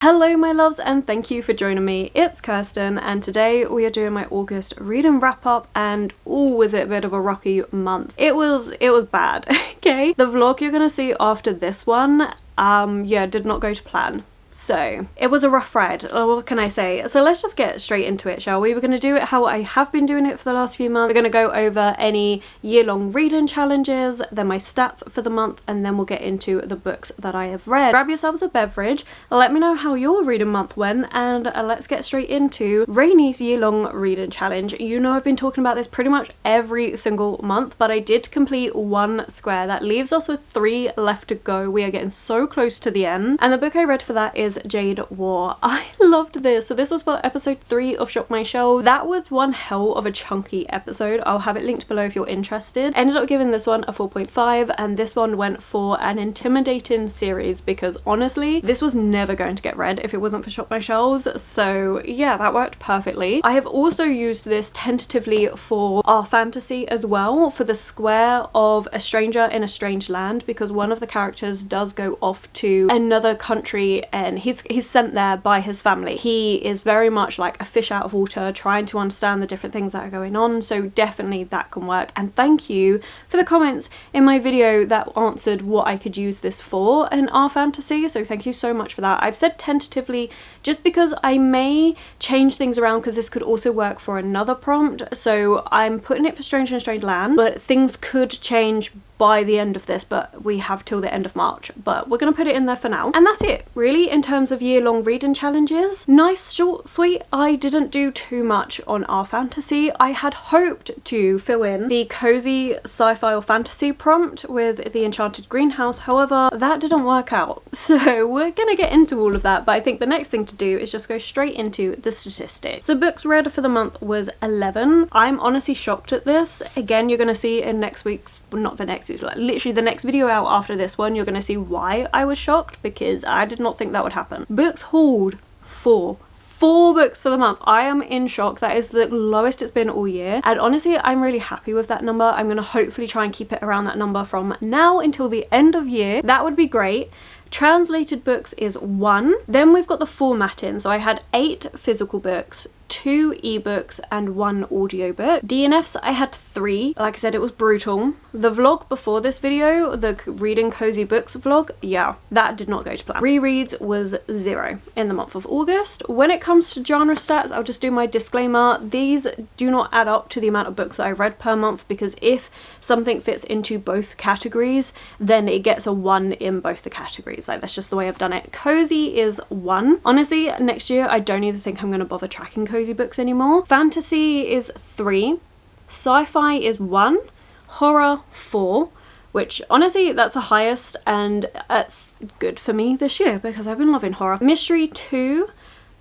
Hello my loves, and thank you for joining me. It's Kirsten and today we are doing my August reading wrap up, and was it a bit of a rocky month. It was bad. Okay, the vlog you're gonna see after this one did not go to plan. So it was a rough ride. What can I say? So let's just get straight into it, shall we? We're going to do it how I have been doing it for the last few months. We're going to go over any year-long reading challenges, then my stats for the month, and then we'll get into the books that I have read. Grab yourselves a beverage, let me know how your reading month went, and let's get straight into Rainy's year-long reading challenge. You know I've been talking about this pretty much every single month, but I did complete one square. That leaves us with 3 left to go. We are getting so close to the end, and the book I read for that is Jade War. I loved this. So this was for episode 3 of Shop My Shelf. That was one hell of a chunky episode. I'll have it linked below if you're interested. Ended up giving this one a 4.5, and this one went for an intimidating series because honestly this was never going to get read if it wasn't for Shop My Shelves. So yeah, that worked perfectly. I have also used this tentatively for our fantasy as well, for the square of A Stranger in a Strange Land, because one of the characters does go off to another country and he's sent there by his family. He is very much like a fish out of water, trying to understand the different things that are going on, so definitely that can work. And thank you for the comments in my video that answered what I could use this for in our fantasy, so thank you so much for that. I've said tentatively just because I may change things around, because this could also work for another prompt, so I'm putting it for Stranger in a Strange Land, but things could change by the end of this, but we have till the end of March, but we're gonna put it in there for now. And that's it really in terms of year-long reading challenges. Nice, short, sweet. I didn't do too much on our fantasy. I had hoped to fill in the cozy sci-fi or fantasy prompt with the Enchanted Greenhouse, however that didn't work out, so we're gonna get into all of that. But I think the next thing to do is just go straight into the statistics. So books read for the month was 11. I'm honestly shocked at this. Again, you're gonna see in next week's, well, not the next, like literally the next video out after this one, you're going to see why I was shocked, because I did not think that would happen. Books hauled 4 books for the month. I am in shock. That is the lowest it's been all year, and honestly I'm really happy with that number. I'm going to hopefully try and keep it around that number from now until the end of year. That would be great. Translated books is 1. Then we've got the formatting. So I had 8 physical books, 2 ebooks and 1 audiobook. DNFs I had 3. Like I said, it was brutal. The vlog before this video, the reading cozy books vlog, yeah, that did not go to plan. Rereads was 0 in the month of August. When it comes to genre stats, I'll just do my disclaimer. These do not add up to the amount of books that I read per month, because if something fits into both categories, then it gets a 1 in both the categories. Like, that's just the way I've done it. Cozy is 1. Honestly, next year I don't even think I'm going to bother tracking cozy books anymore. Fantasy is 3. Sci-fi is 1. Horror 4. Which honestly that's the highest, and that's good for me this year because I've been loving horror. Mystery 2.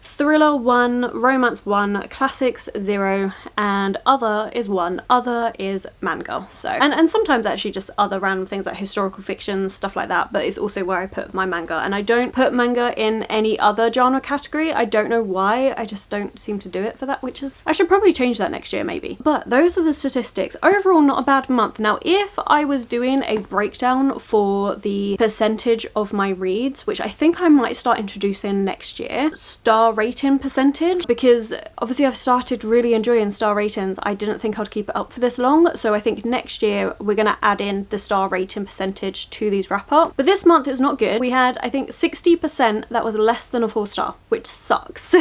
Thriller 1, romance 1, classics 0, and other is 1. Other is manga. So and sometimes actually just other random things like historical fiction, stuff like that, but it's also where I put my manga, and I don't put manga in any other genre category. I don't know why, I just don't seem to do it for that, which is, I should probably change that next year maybe. But those are the statistics. Overall not a bad month. Now if I was doing a breakdown for the percentage of my reads, which I think I might start introducing next year, star rating percentage, because obviously I've started really enjoying star ratings. I didn't think I'd keep it up for this long, so I think next year we're gonna add in the star rating percentage to these wrap up. But this month is not good. We had, I think, 60% that was less than a 4-star, which sucks.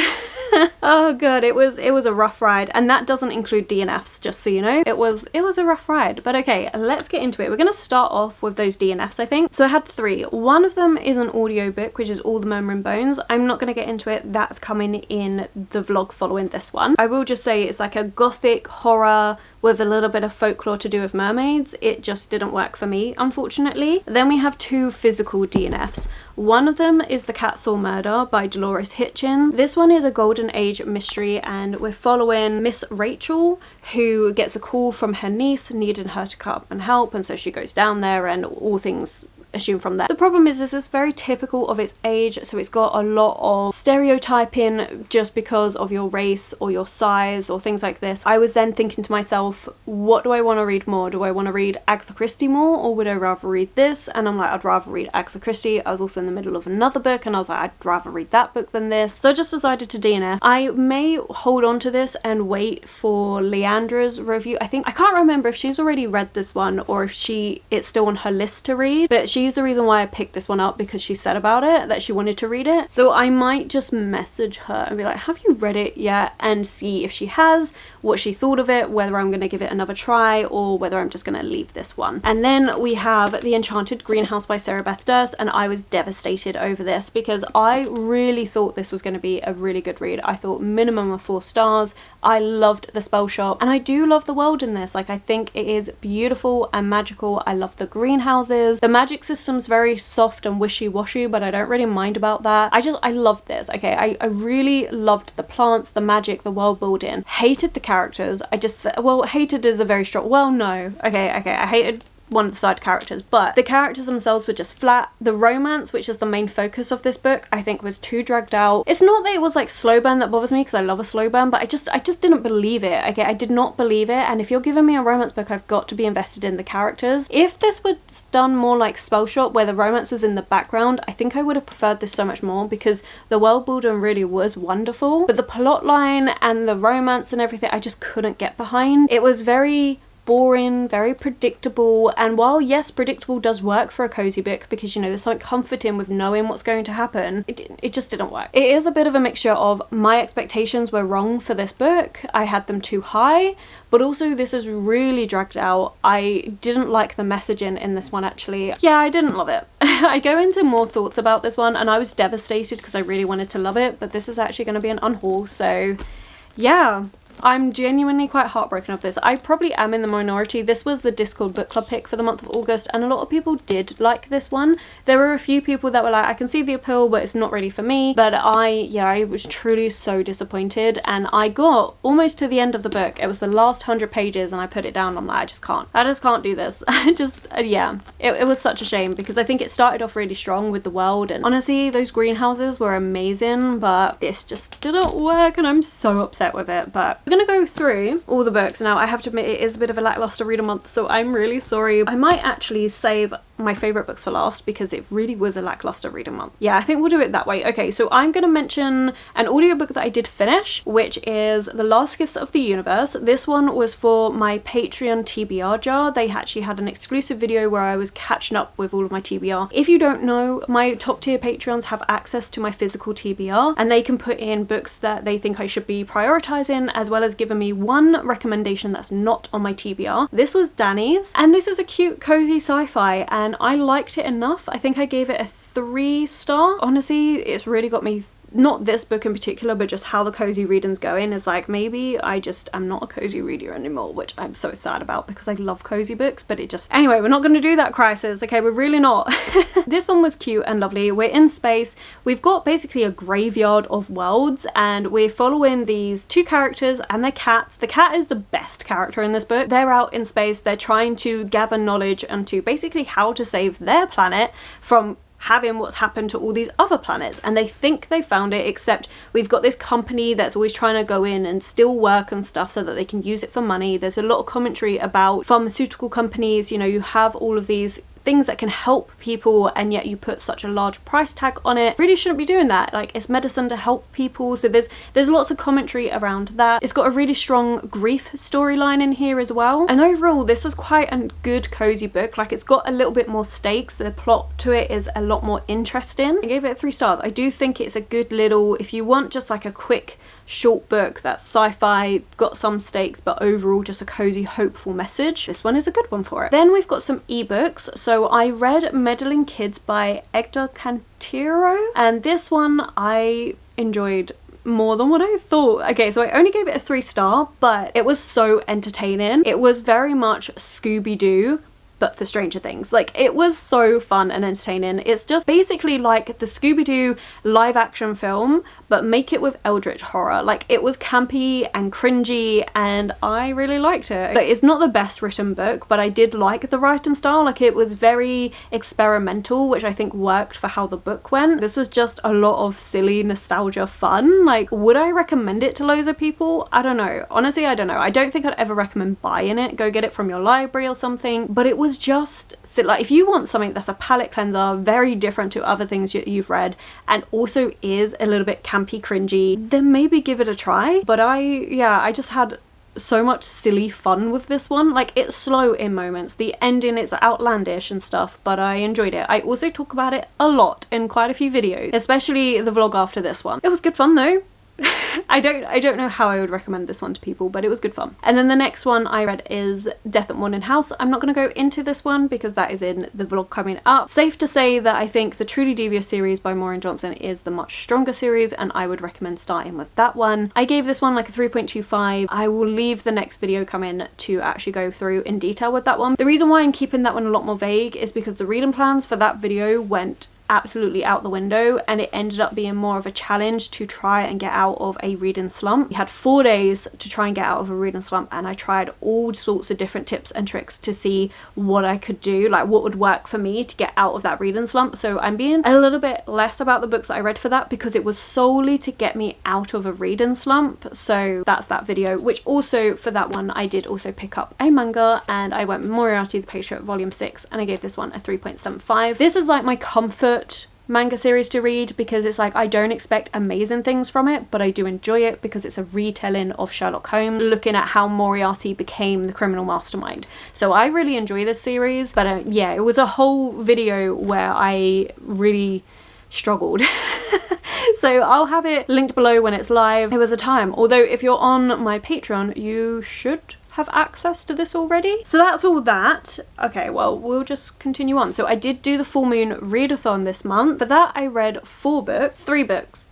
Oh god, it was a rough ride, and that doesn't include DNFs, just so you know. It was a rough ride, but okay, let's get into it. We're gonna start off with those DNFs, I think. So I had 3. One of them is an audiobook, which is All the Murmur and Bones. I'm not gonna get into it. That's coming in the vlog following this one. I will just say it's like a gothic horror with a little bit of folklore to do with mermaids. It just didn't work for me, unfortunately. Then we have 2 physical DNFs. One of them is The Cat Saw Murder by Dolores Hitchens. This one is a golden age mystery, and we're following Miss Rachel, who gets a call from her niece needing her to come up and help, and so she goes down there and all things assume from there. The problem is this is very typical of its age, so it's got a lot of stereotyping just because of your race or your size or things like this. I was then thinking to myself, what do I want to read more? Do I want to read Agatha Christie more, or would I rather read this? And I'm like, I'd rather read Agatha Christie. I was also in the middle of another book and I was like, I'd rather read that book than this. So I just decided to DNF. I may hold on to this and wait for Leandra's review. I can't remember if she's already read this one or if it's still on her list to read, but she's the reason why I picked this one up, because she said about it that she wanted to read it. So I might just message her and be like, have you read it yet? And see if she has, what she thought of it, whether I'm going to give it another try or whether I'm just going to leave this one. And then we have The Enchanted Greenhouse by Sarah Beth Durst, and I was devastated over this because I really thought this was going to be a really good read. I thought minimum of 4 stars. I loved the spell shop, and I do love the world in this. Like, I think it is beautiful and magical. I love the greenhouses. The magic system's very soft and wishy-washy, but I don't really mind about that. I loved this. Okay, I really loved the plants, the magic, the world building. Hated the characters. Hated is a very strong, okay, I hated one of the side characters, but the characters themselves were just flat. The romance, which is the main focus of this book, I think was too dragged out. It's not that it was like slow burn that bothers me, because I love a slow burn, but I just didn't believe it. Okay, I did not believe it, and if you're giving me a romance book, I've got to be invested in the characters. If this was done more like Spell Shop, where the romance was in the background, I think I would have preferred this so much more, because the world building really was wonderful, but the plot line and the romance and everything, I just couldn't get behind. It was very boring, very predictable, and while yes, predictable does work for a cozy book, because you know there's something comforting with knowing what's going to happen, it just didn't work. It is a bit of a mixture of my expectations were wrong for this book, I had them too high, but also this is really dragged out. I didn't like the messaging in this one actually. Yeah, I didn't love it. I go into more thoughts about this one, and I was devastated because I really wanted to love it, but this is actually going to be an unhaul, so yeah. I'm genuinely quite heartbroken of this. I probably am in the minority. This was the Discord book club pick for the month of August, and a lot of people did like this one. There were a few people that were like, I can see the appeal, but it's not really for me. But I was truly so disappointed, and I got almost to the end of the book. It was the last 100 pages and I put it down. I'm like, I just can't do this. It was such a shame, because I think it started off really strong with the world, and honestly those greenhouses were amazing, but this just didn't work, and I'm so upset with it. But we're gonna go through all the books now. I have to admit it is a bit of a lackluster reader month, so I'm really sorry. I might actually save my favourite books for last, because it really was a lackluster reader month. Yeah, I think we'll do it that way. Okay, so I'm gonna mention an audiobook that I did finish, which is The Last Gifts of the Universe. This one was for my Patreon TBR jar. They actually had an exclusive video where I was catching up with all of my TBR. If you don't know, my top tier Patreons have access to my physical TBR, and they can put in books that they think I should be prioritising, as well as giving me one recommendation that's not on my TBR. This was Danny's, and this is a cute cozy sci-fi, and I liked it enough. I think I gave it a 3 star. Honestly, it's really got me, not this book in particular, but just how the cozy reading's going is like, maybe I just am not a cozy reader anymore, which I'm so sad about, because I love cozy books, but it just, anyway, we're not going to do that, Crisis. Okay, we're really not. This one was cute and lovely. We're in space. We've got basically a graveyard of worlds, and we're following these 2 characters and their cat. The cat is the best character in this book. They're out in space. They're trying to gather knowledge onto basically how to save their planet from having what's happened to all these other planets, and they think they found it, except we've got this company that's always trying to go in and steal work and stuff so that they can use it for money. There's a lot of commentary about pharmaceutical companies. You know, you have all of these things that can help people, and yet you put such a large price tag on it. Really shouldn't be doing that. Like, it's medicine to help people, so there's lots of commentary around that. It's got a really strong grief storyline in here as well, and overall this is quite a good cozy book. Like, it's got a little bit more stakes. The plot to it is a lot more interesting. I gave it 3 stars. I do think it's a good little, if you want just like a quick short book that's sci-fi, got some stakes, but overall just a cozy, hopeful message, this one is a good one for it. Then we've got some ebooks. So I read Meddling Kids by Edgar Cantero, and this one I enjoyed more than what I thought. Okay, so I only gave it a 3 star, but it was so entertaining. It was very much Scooby-Doo, but for Stranger Things. Like, it was so fun and entertaining. It's just basically like the Scooby-Doo live action film, but make it with eldritch horror. Like, it was campy and cringy, and I really liked it. Like, it's not the best written book, but I did like the writing style. Like, it was very experimental, which I think worked for how the book went. This was just a lot of silly nostalgia fun. Like, would I recommend it to loads of people? I don't know. Honestly, I don't know. I don't think I'd ever recommend buying it. Go get it from your library or something. But it was just, like, if you want something that's a palette cleanser, very different to other things you've read, and also is a little bit campy, cringy, then maybe give it a try. But I just had so much silly fun with this one. Like, it's slow in moments, the ending is outlandish and stuff, but I enjoyed it. I also talk about it a lot in quite a few videos, especially the vlog after this one. It was good fun though. I don't know how I would recommend this one to people, but it was good fun. And then the next one I read is Death at Morning House. I'm not going to go into this one because that is in the vlog coming up. Safe to say that I think the Truly Devious series by Maureen Johnson is the much stronger series, and I would recommend starting with that one. I gave this one like a 3.25. I will leave the next video coming to actually go through in detail with that one. The reason why I'm keeping that one a lot more vague is because the reading plans for that video went absolutely out the window, and it ended up being more of a challenge to try and get out of a reading slump. We had 4 days to try and get out of a reading slump, and I tried all sorts of different tips and tricks to see what I could do, like what would work for me to get out of that reading slump. So I'm being a little bit less about the books that I read for that, because it was solely to get me out of a reading slump. So that's that video, which also for that one I did also pick up a manga, and I went with Moriarty the Patriot volume 6, and I gave this one a 3.75. This is like my comfort manga series to read, because it's like I don't expect amazing things from it, but I do enjoy it because it's a retelling of Sherlock Holmes, looking at how Moriarty became the criminal mastermind. So I really enjoy this series, but yeah, it was a whole video where I really struggled. So I'll have it linked below when it's live. It was a time, although if you're on my Patreon you should have access to this already. So that's all that. Okay, well, we'll just continue on. So I did do the full moon readathon this month. For that I read 3 books.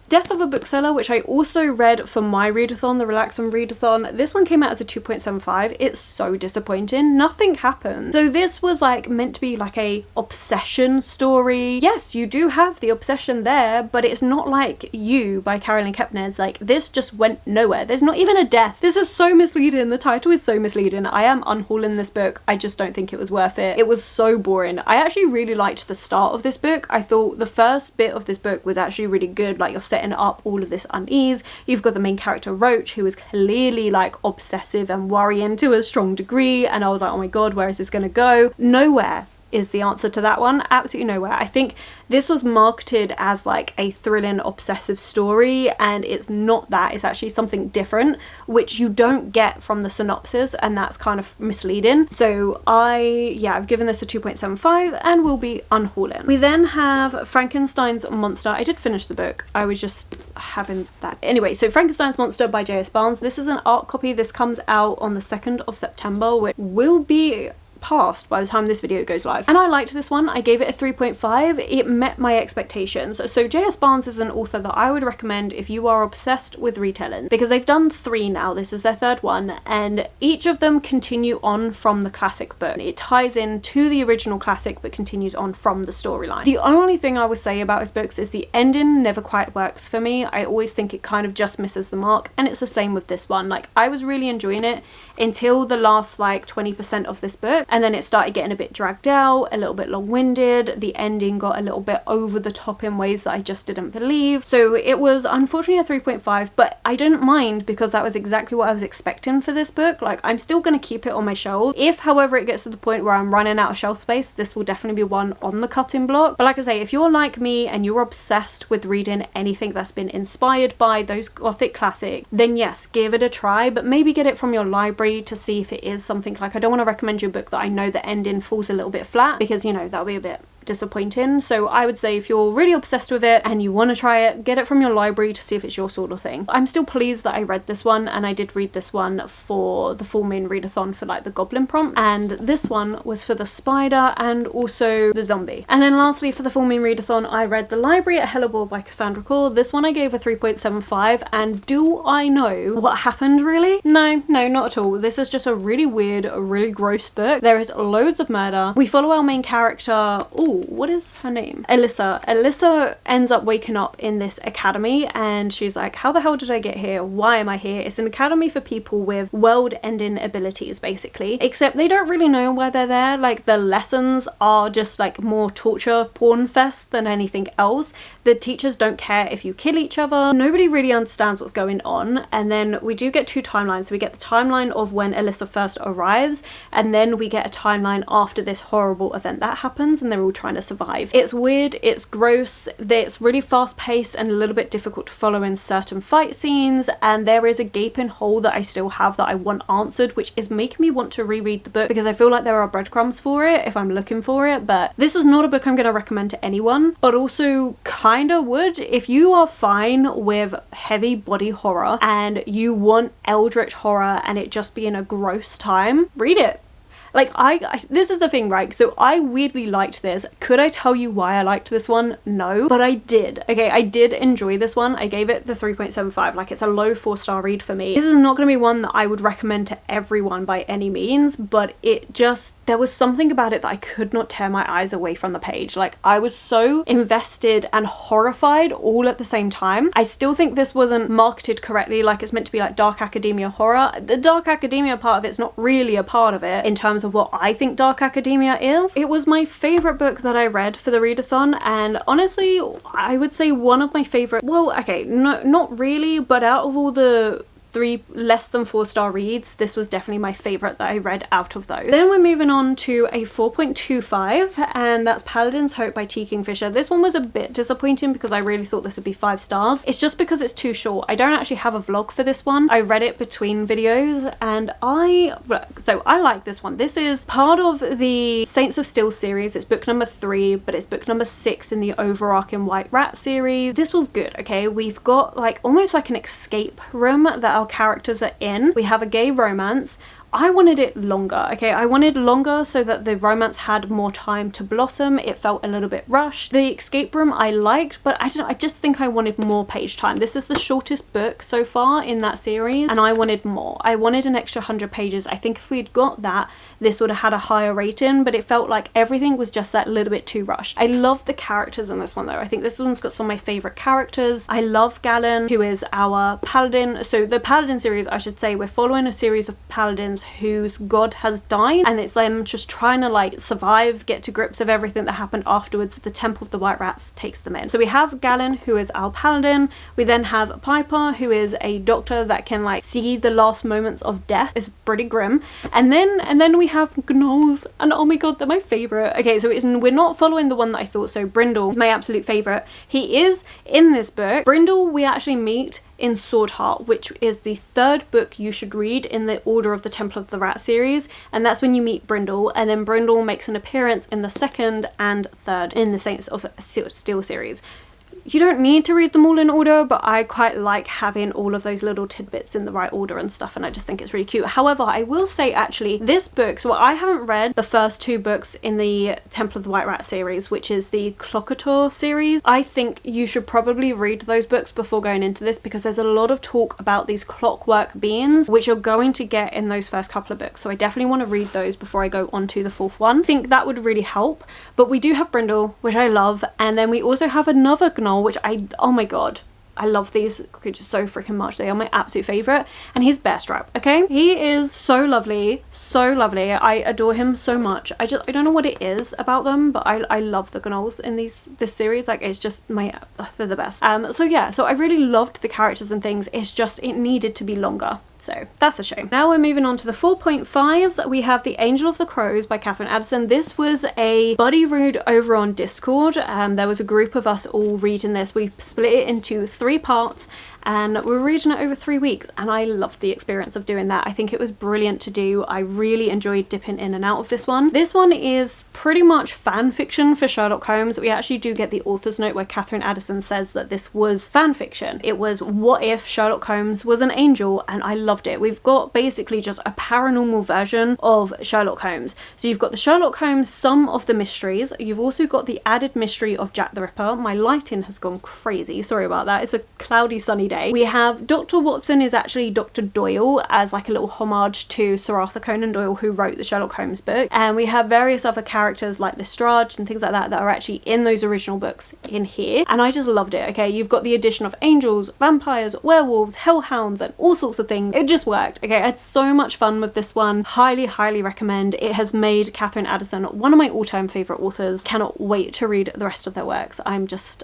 Death of a Bookseller, which I also read for my readathon, the Relaxing Readathon. This one came out as a 2.75. It's so disappointing. Nothing happened. So this was like meant to be like a obsession story. Yes, you do have the obsession there, but it's not like You by Carolyn Kepner's. Like, this just went nowhere. There's not even a death. This is so misleading. The title is so misleading. I am unhauling this book. I just don't think it was worth it. It was so boring. I actually really liked the start of this book. I thought the first bit of this book was actually really good. Like, you're setting up all of this unease. You've got the main character Roach, who is clearly like obsessive and worrying to a strong degree, and I was like, oh my god, where is this gonna go? Nowhere is the answer to that one. Absolutely nowhere. I think this was marketed as like a thrilling obsessive story, and it's not that. It's actually something different, which you don't get from the synopsis, and that's kind of misleading. So I've given this a 2.75 and we'll be unhauling. We then have Frankenstein's Monster. I did finish the book. I was just having that. Anyway, so Frankenstein's Monster by J.S. Barnes. This is an art copy. This comes out on the 2nd of September, which will be past by the time this video goes live. And I liked this one. I gave it a 3.5. It met my expectations. So J.S. Barnes is an author that I would recommend if you are obsessed with retelling, because they've done 3 now. This is their 3rd one, and each of them continue on from the classic book. It ties in to the original classic but continues on from the storyline. The only thing I would say about his books is the ending never quite works for me. I always think it kind of just misses the mark, and it's the same with this one. Like, I was really enjoying it until the last like 20% of this book, and then it started getting a bit dragged out, a little bit long-winded. The ending got a little bit over the top in ways that I just didn't believe. So it was unfortunately a 3.5, but I didn't mind because that was exactly what I was expecting for this book. Like, I'm still going to keep it on my shelf. If, however, it gets to the point where I'm running out of shelf space, this will definitely be one on the cutting block. But like I say, if you're like me and you're obsessed with reading anything that's been inspired by those gothic classics, then yes, give it a try, but maybe get it from your library to see if it is something. Like, I don't want to recommend you a book that I know the ending falls a little bit flat, because, you know, that'll be a bit disappointing. So I would say if you're really obsessed with it and you want to try it, get it from your library to see if it's your sort of thing. I'm still pleased that I read this one, and I did read this one for the full moon readathon for like the goblin prompt, and this one was for the spider and also the zombie. And then lastly for the full moon readathon, I read The Library at Hellebore by Cassandra Core. This one I gave a 3.75, and do I know what happened really? No, not at all. This is just a really weird, really gross book. There is loads of murder. We follow our main character, oh, what is her name? Alyssa. Alyssa ends up waking up in this academy, and she's like, how the hell did I get here? Why am I here? It's an academy for people with world-ending abilities, basically. Except they don't really know why they're there. Like, the lessons are just like more torture porn fest than anything else. The teachers don't care if you kill each other. Nobody really understands what's going on. And then we do get two timelines. So we get the timeline of when Alyssa first arrives, and then we get a timeline after this horrible event that happens, and they're all trying to survive. It's weird, it's gross, it's really fast paced and a little bit difficult to follow in certain fight scenes, and there is a gaping hole that I still have that I want answered, which is making me want to reread the book because I feel like there are breadcrumbs for it if I'm looking for it. But this is not a book I'm going to recommend to anyone, but also kinda would if you are fine with heavy body horror and you want eldritch horror and it just being a gross time. Read it. Like, this is the thing, right? So I weirdly liked this. Could I tell you why I liked this one? No, but I did. Okay, I did enjoy this one. I gave it the 3.75. Like, it's a low 4-star read for me. This is not going to be one that I would recommend to everyone by any means, but it just, there was something about it that I could not tear my eyes away from the page. Like, I was so invested and horrified all at the same time. I still think this wasn't marketed correctly. Like, it's meant to be like dark academia horror. The dark academia part of it's not really a part of it in terms of what I think dark academia is. It was my favorite book that I read for the readathon, and honestly I would say one of my favorite, well, okay, no, not really, but out of all the 3 less than 4-star reads, this was definitely my favorite that I read out of those. Then we're moving on to a 4.25, and that's Paladin's Hope by T. Kingfisher. This one was a bit disappointing because I really thought this would be 5 stars. It's just because it's too short. I don't actually have a vlog for this one. I read it between videos, and I like this one. This is part of the Saints of Steel series. It's book number 3, but it's book number 6 in the overarching White Rat series. This was good, okay? We've got like almost like an escape room that our characters are in. We have a gay romance. I wanted it longer, okay? I wanted longer so that the romance had more time to blossom. It felt a little bit rushed. The escape room I liked, but I just think I wanted more page time. This is the shortest book so far in that series, and I wanted more. I wanted an extra 100 pages. I think if we'd got that, this would have had a higher rating, but it felt like everything was just that little bit too rushed. I love the characters in this one though. I think this one's got some of my favorite characters. I love Galen, who is our paladin. So the paladin series, I should say, we're following a series of paladins whose god has died, and it's them just trying to like survive, get to grips of everything that happened afterwards. The Temple of the White Rats takes them in. So we have Galen, who is our paladin. We then have Piper, who is a doctor that can like see the last moments of death. It's pretty grim. And then we have gnolls, and oh my god, they're my favorite. Okay, so we're not following the one that I thought. So Brindle is my absolute favorite. He is in this book. Brindle we actually meet in Swordheart, which is the 3rd book you should read in the order of the Temple of the Rat series, and that's when you meet Brindle, and then Brindle makes an appearance in the 2nd and 3rd in the Saints of Steel series. You don't need to read them all in order, but I quite like having all of those little tidbits in the right order and stuff, and I just think it's really cute. However, I will say actually this book, so I haven't read the first 2 books in the Temple of the White Rat series, which is the Clockator series. I think you should probably read those books before going into this, because there's a lot of talk about these clockwork beings, which you're going to get in those first couple of books. So I definitely want to read those before I go on to the 4th one. I think that would really help. But we do have Brindle, which I love, and then we also have another gnoll, which oh my god, I love these creatures so freaking much. They are my absolute favorite. And he's Bear Stripe, okay? He is so lovely, so lovely. I adore him so much. I don't know what it is about them, but I love the gnolls in this series. Like, it's just they're the best. So yeah, so I really loved the characters and things. It's just, it needed to be longer. So that's a shame. Now we're moving on to the 4.5s. We have The Angel of the Crows by Catherine Addison. This was a buddy read over on Discord. There was a group of us all reading this. We split it into 3 parts, and we're reading it over 3 weeks, and I loved the experience of doing that. I think it was brilliant to do. I really enjoyed dipping in and out of this one. This one is pretty much fan fiction for Sherlock Holmes. We actually do get the author's note where Catherine Addison says that this was fan fiction. It was what if Sherlock Holmes was an angel, and I loved it. We've got basically just a paranormal version of Sherlock Holmes. So you've got the Sherlock Holmes, some of the mysteries. You've also got the added mystery of Jack the Ripper. My lighting has gone crazy, sorry about that. It's a cloudy sunny day. We have Dr. Watson is actually Dr. Doyle, as like a little homage to Sir Arthur Conan Doyle, who wrote the Sherlock Holmes book, and we have various other characters like Lestrade and things like that that are actually in those original books in here, and I just loved it. Okay, you've got the addition of angels, vampires, werewolves, hellhounds, and all sorts of things. It just worked. Okay, I had so much fun with this one. Highly recommend. It has made Catherine Addison one of my all-time favourite authors. Cannot wait to read the rest of their works. I'm just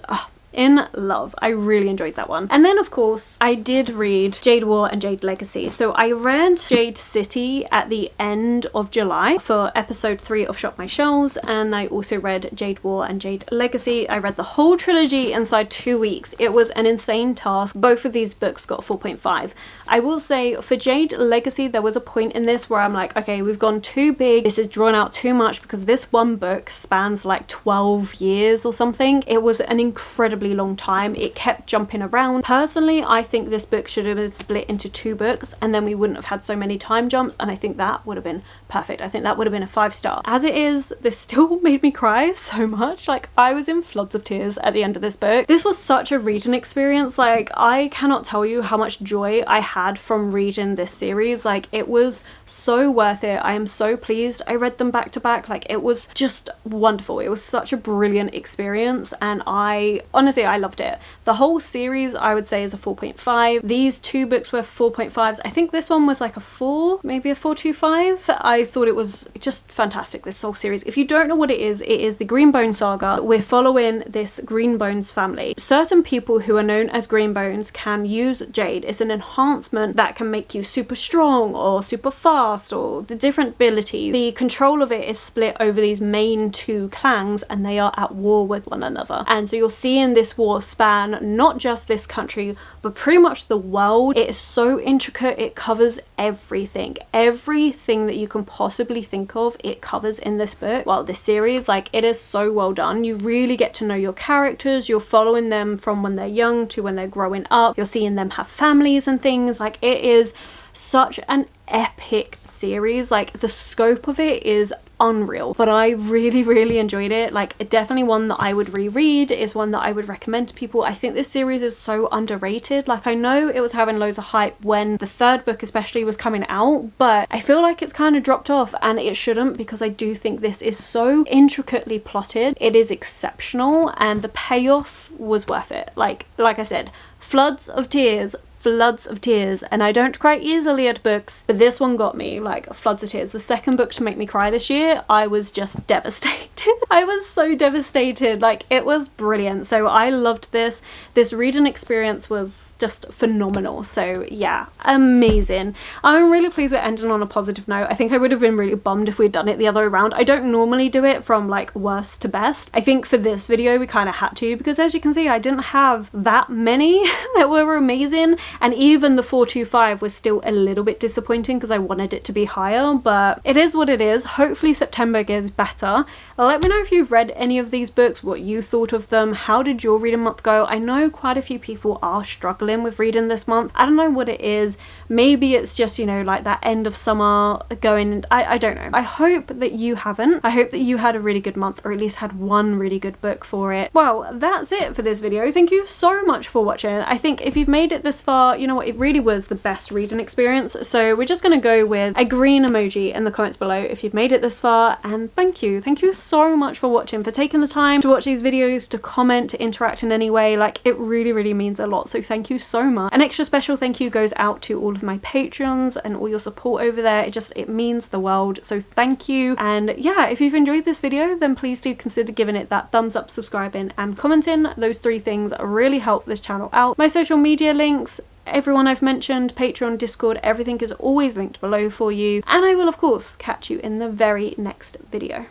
in love. I really enjoyed that one. And then of course I did read Jade War and Jade Legacy. So I read Jade City at the end of July for episode 3 of Shop My Shelves, and I also read Jade War and Jade Legacy. I read the whole trilogy inside 2 weeks. It was an insane task. Both of these books got 4.5. I will say for Jade Legacy there was a point in this where I'm like, okay, we've gone too big, this is drawn out too much, because this one book spans like 12 years or something. It was an incredibly long time. It kept jumping around. Personally, I think this book should have been split into 2 books, and then we wouldn't have had so many time jumps, and I think that would have been perfect. I think that would have been a 5-star. As it is, this still made me cry so much. Like, I was in floods of tears at the end of this book. This was such a reading experience. Like, I cannot tell you how much joy I had from reading this series. Like, it was so worth it. I am so pleased I read them back to back. Like, it was just wonderful. It was such a brilliant experience, and I honestly, I loved it. The whole series I would say is a 4.5. These 2 books were 4.5s. I think this one was like a 4, maybe a 4.25. I thought it was just fantastic, this whole series. If you don't know what it is the Greenbone saga. We're following this Greenbones family. Certain people who are known as Greenbones can use Jade. It's an enhancement that can make you super strong or super fast, or the different abilities. The control of it is split over these main 2 clans, and they are at war with one another. And so you're seeing this war span not just this country, but pretty much the world. It is so intricate. It covers everything. Everything that you can possibly think of, it covers in this book. Well, this series, like, it is so well done. You really get to know your characters. You're following them from when they're young to when they're growing up. You're seeing them have families and things. Like, it is such an epic series. Like, the scope of it is unreal, but I really enjoyed it. Like, definitely one that I would reread, is one that I would recommend to people. I think this series is so underrated. Like, I know it was having loads of hype when the 3rd book especially was coming out, but I feel like it's kind of dropped off, and it shouldn't, because I do think this is so intricately plotted. It is exceptional, and the payoff was worth it. Like I said, floods of tears, and I don't cry easily at books, but this one got me, like, floods of tears. The 2nd book to make me cry this year, I was just devastated. I was so devastated. Like, it was brilliant. So I loved this. This reading experience was just phenomenal. So yeah, amazing. I'm really pleased we're ending on a positive note. I think I would have been really bummed if we'd done it the other way around. I don't normally do it from like worst to best. I think for this video we kind of had to, because as you can see I didn't have that many that were amazing. And even the 425 was still a little bit disappointing because I wanted it to be higher, but it is what it is. Hopefully September goes better. Let me know if you've read any of these books, what you thought of them. How did your reading month go? I know quite a few people are struggling with reading this month. I don't know what it is. Maybe it's just, you know, like that end of summer going, I don't know. I hope that you haven't. I hope that you had a really good month, or at least had one really good book for it. Well, that's it for this video. Thank you so much for watching. I think if you've made it this far, you know what, it really was the best reading experience. So we're just going to go with a green emoji in the comments below if you've made it this far, and thank you so much for watching, for taking the time to watch these videos, to comment, to interact in any way. Like, it really means a lot, so thank you so much. An extra special thank you goes out to all of my Patreons and all your support over there. It means the world, so thank you. And yeah, if you've enjoyed this video, then please do consider giving it that thumbs up, subscribing and commenting. Those 3 things really help this channel out. My social media links, everyone I've mentioned, Patreon, Discord, everything is always linked below for you, and I will of course catch you in the very next video.